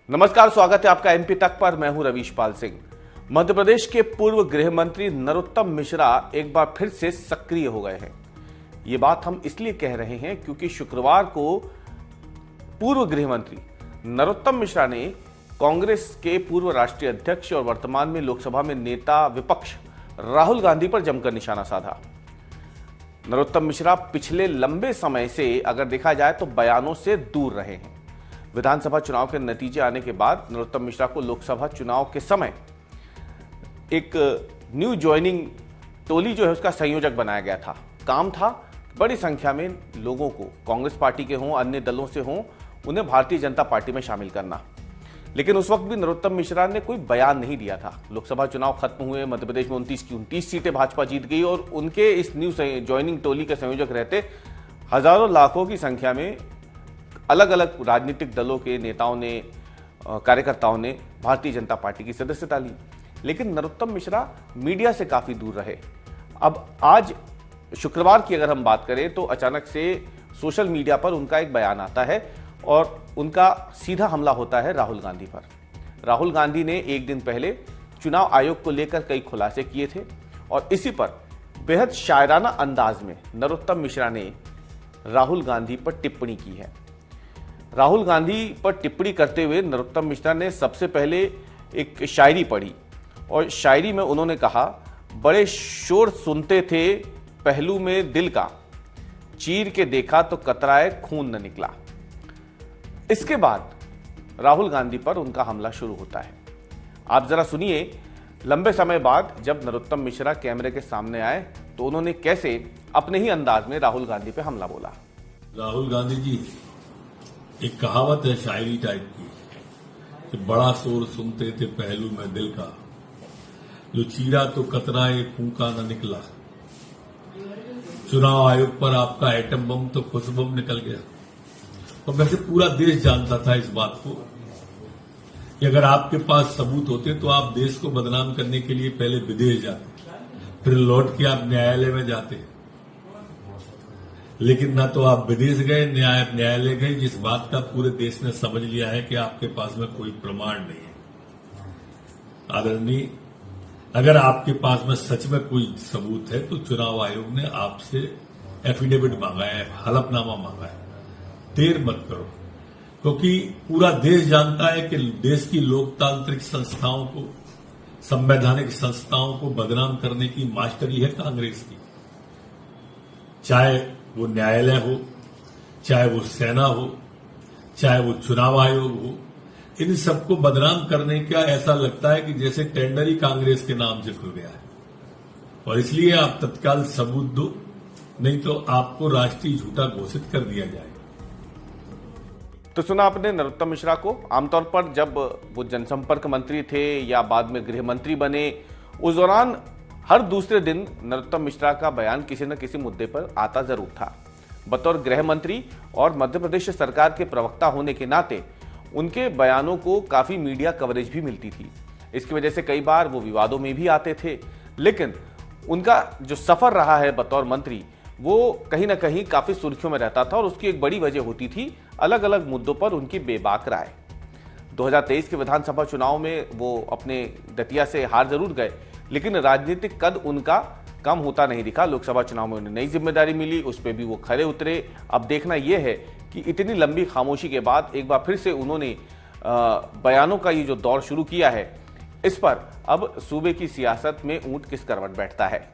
नमस्कार, स्वागत है आपका एमपी तक पर। मैं हूं रवीश पाल सिंह। मध्य प्रदेश के पूर्व गृह मंत्री नरोत्तम मिश्रा एक बार फिर से सक्रिय हो गए हैं। ये बात हम इसलिए कह रहे हैं क्योंकि शुक्रवार को पूर्व गृह मंत्री नरोत्तम मिश्रा ने कांग्रेस के पूर्व राष्ट्रीय अध्यक्ष और वर्तमान में लोकसभा में नेता विपक्ष राहुल गांधी पर जमकर निशाना साधा। नरोत्तम मिश्रा पिछले लंबे समय से अगर देखा जाए तो बयानों से दूर रहे हैं। विधानसभा चुनाव के नतीजे आने के बाद नरोत्तम मिश्रा को लोकसभा चुनाव के समय एक न्यू ज्वाइनिंग टोली जो है उसका संयोजक बनाया गया था। काम था बड़ी संख्या में लोगों को, कांग्रेस पार्टी के हों, अन्य दलों से हों, उन्हें भारतीय जनता पार्टी में शामिल करना। लेकिन उस वक्त भी नरोत्तम मिश्रा ने कोई बयान नहीं दिया था। लोकसभा चुनाव खत्म हुए, मध्य प्रदेश में 29 की 29 सीटें भाजपा जीत गई और उनके इस न्यू ज्वाइनिंग टोली के संयोजक रहते हजारों लाखों की संख्या में अलग अलग राजनीतिक दलों के नेताओं ने, कार्यकर्ताओं ने भारतीय जनता पार्टी की सदस्यता ली। लेकिन नरोत्तम मिश्रा मीडिया से काफी दूर रहे। अब आज शुक्रवार की अगर हम बात करें तो अचानक से सोशल मीडिया पर उनका एक बयान आता है और उनका सीधा हमला होता है राहुल गांधी पर। राहुल गांधी ने एक दिन पहले चुनाव आयोग को लेकर कई खुलासे किए थे और इसी पर बेहद शायराना अंदाज में नरोत्तम मिश्रा ने राहुल गांधी पर टिप्पणी की है। राहुल गांधी पर टिप्पणी करते हुए नरोत्तम मिश्रा ने सबसे पहले एक शायरी पढ़ी और शायरी में उन्होंने कहा, बड़े शोर सुनते थे पहलू में दिल का, चीर के देखा तो कतराए खून न निकला। इसके बाद राहुल गांधी पर उनका हमला शुरू होता है। आप जरा सुनिए, लंबे समय बाद जब नरोत्तम मिश्रा कैमरे के सामने आए तो उन्होंने कैसे अपने ही अंदाज में राहुल गांधी पे हमला बोला। राहुल गांधी जी, एक कहावत है शायरी टाइप की कि बड़ा शोर सुनते थे पहलू में दिल का, जो चीरा तो कतराए फूंका न निकला। चुनाव आयोग पर आपका एटम बम तो खुश बम निकल गया। तो वैसे पूरा देश जानता था इस बात को कि अगर आपके पास सबूत होते तो आप देश को बदनाम करने के लिए पहले विदेश जाते, फिर लौट के आप न्यायालय में जाते। लेकिन ना तो आप विदेश गए, न्यायालय गए, जिस बात का पूरे देश ने समझ लिया है कि आपके पास में कोई प्रमाण नहीं है। आदरणीय, अगर आपके पास में सच में कोई सबूत है तो चुनाव आयोग ने आपसे एफिडेविट मांगा है, हलफनामा मांगा है। देर मत करो, क्योंकि पूरा देश जानता है कि देश की लोकतांत्रिक संस्थाओं को, संवैधानिक संस्थाओं को बदनाम करने की मास्टरी है कांग्रेस की। चाहे वो न्यायालय हो, चाहे वो सेना हो, चाहे वो चुनाव आयोग हो, इन सबको बदनाम करने का ऐसा लगता है कि जैसे टेंडर ही कांग्रेस के नाम से खुल गया है। और इसलिए आप तत्काल सबूत दो, नहीं तो आपको राष्ट्रीय झूठा घोषित कर दिया जाएगा। तो सुना आपने नरोत्तम मिश्रा को। आमतौर पर जब वो जनसंपर्क मंत्री थे या बाद में गृह मंत्री बने, उस दौरान हर दूसरे दिन नरोत्तम मिश्रा का बयान किसी न किसी मुद्दे पर आता जरूर था। बतौर गृह मंत्री और मध्य प्रदेश सरकार के प्रवक्ता होने के नाते उनके बयानों को काफी मीडिया कवरेज भी मिलती थी। इसकी वजह से कई बार वो विवादों में भी आते थे। लेकिन उनका जो सफर रहा है बतौर मंत्री, वो कहीं ना कहीं काफी सुर्खियों में रहता था और उसकी एक बड़ी वजह होती थी अलग अलग मुद्दों पर उनकी बेबाक राय। 2023 के विधानसभा चुनाव में वो अपने दतिया से हार जरूर गए, लेकिन राजनीतिक कद उनका कम होता नहीं दिखा। लोकसभा चुनाव में उन्हें नई जिम्मेदारी मिली, उस पर भी वो खरे उतरे। अब देखना यह है कि इतनी लंबी खामोशी के बाद एक बार फिर से उन्होंने बयानों का ये जो दौर शुरू किया है, इस पर अब सूबे की सियासत में ऊंट किस करवट बैठता है।